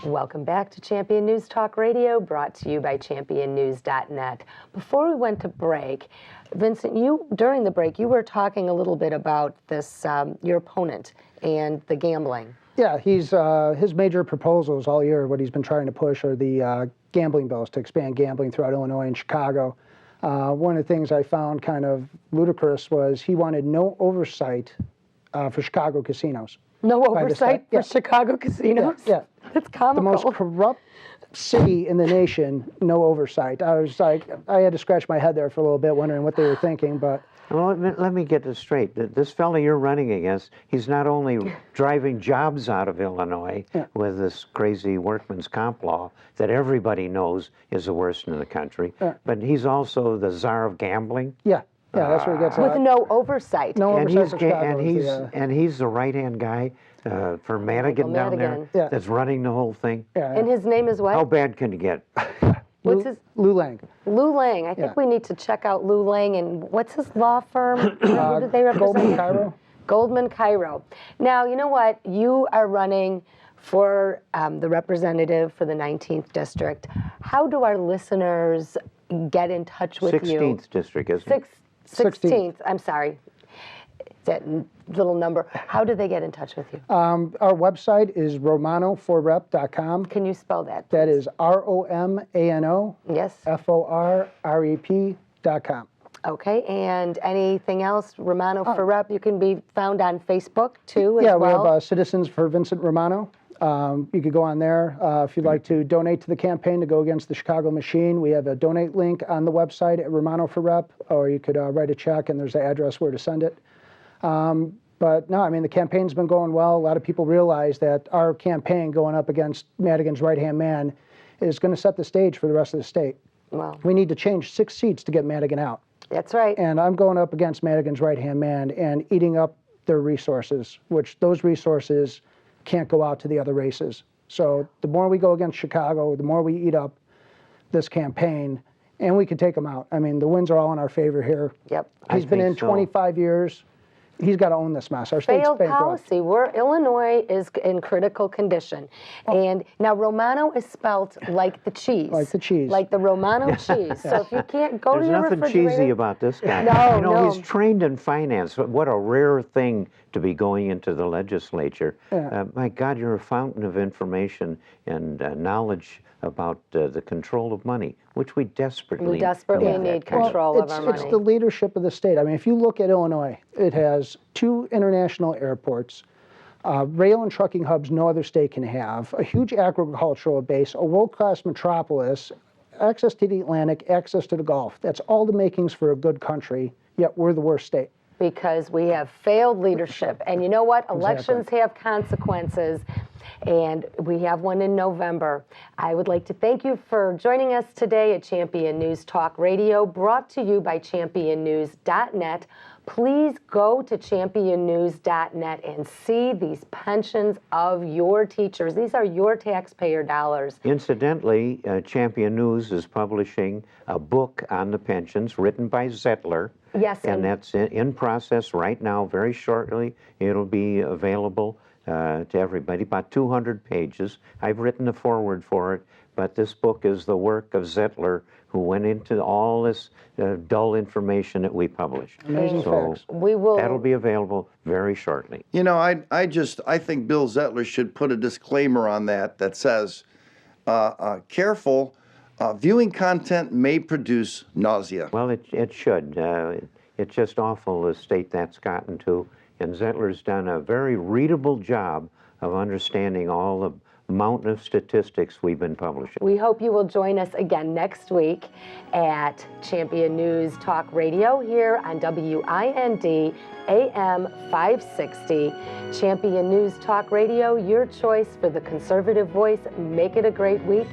Welcome back to Champion News Talk Radio, brought to you by championnews.net. Before we went to break, Vincent, during the break, you were talking a little bit about this, your opponent and the gambling. Yeah, his major proposals all year, what he's been trying to push are the gambling bills to expand gambling throughout Illinois and Chicago. One of the things I found kind of ludicrous was he wanted no oversight for Chicago casinos. No oversight for Chicago casinos? Yeah. That's comical. The most corrupt city in the nation, no oversight. I was like, I had to scratch my head there for a little bit, wondering what they were thinking, but... Well, let me get this straight. This fellow you're running against, he's not only driving jobs out of Illinois with this crazy workman's comp law that everybody knows is the worst in the country, but he's also the czar of gambling. Yeah, that's where he gets with no oversight. No oversight for Chicago. And he's the right-hand guy for Madigan down there that's running the whole thing. And his name is what? How bad can it get? What's his? Lou Lang. Lou Lang. I think we need to check out Lou Lang. And what's his law firm? Who did they represent? Goldman Cairo. Goldman Cairo. Now, you know what? You are running for the representative for the 19th district. How do our listeners get in touch with you? 16th district, isn't it? 16th. I'm sorry. That little number. How do they get in touch with you? Our website is romano4rep.com. Can you spell that, please? That is ROMANO. Yes. FORREP.com. Okay, and anything else? Romano for Rep, you can be found on Facebook too as well. Yeah, we have Citizens for Vincent Romano. You could go on there if you'd like to donate to the campaign to go against the Chicago machine. We have a donate link on the website at Romano for Rep, or you could write a check and there's the address where to send it. But no, I mean, the campaign's been going well. A lot of people realize that our campaign going up against Madigan's right-hand man is going to set the stage for the rest of the state. Wow. We need to change 6 seats to get Madigan out. That's right. And I'm going up against Madigan's right-hand man and eating up their resources, which those resources can't go out to the other races. So the more we go against Chicago, the more we eat up this campaign, and we can take them out. I mean, the wins are all in our favor here. Yep. He's been in 25 years. He's got to own this mess. Our state's failed bankrupt. policy. Illinois is in critical condition. And now Romano is spelt like the cheese. Like the cheese. Like the Romano cheese. So if you can't go to your refrigerator. There's nothing cheesy about this guy. No, he's trained in finance. What a rare thing to be going into the legislature. My God, you're a fountain of information and knowledge about the control of money, which we desperately need control of our money. It's the leadership of the state. I mean, if you look at Illinois, it has 2 international airports, rail and trucking hubs no other state can have, a huge agricultural base, a world-class metropolis, access to the Atlantic, access to the Gulf. That's all the makings for a good country, yet we're the worst state. Because we have failed leadership. And you know what? Elections have consequences. And we have one in November. I would like to thank you for joining us today at Champion News Talk Radio, brought to you by championnews.net. Please go to championnews.net and see these pensions of your teachers. These are your taxpayer dollars. Incidentally, Champion News is publishing a book on the pensions written by Zettler. Yes. And that's in process right now. Very shortly, it'll be available to everybody, about 200 pages. I've written the foreword for it, but this book is the work of Zettler, who went into all this dull information that we publish. Amazing facts. That'll be available very shortly. You know, I think Bill Zettler should put a disclaimer on that says, careful, viewing content may produce nausea. Well, it should. It's just awful the state that's gotten to. And Zettler's done a very readable job of understanding all the mountain of statistics we've been publishing. We hope you will join us again next week at Champion News Talk Radio here on WIND AM 560. Champion News Talk Radio, your choice for the conservative voice. Make it a great week.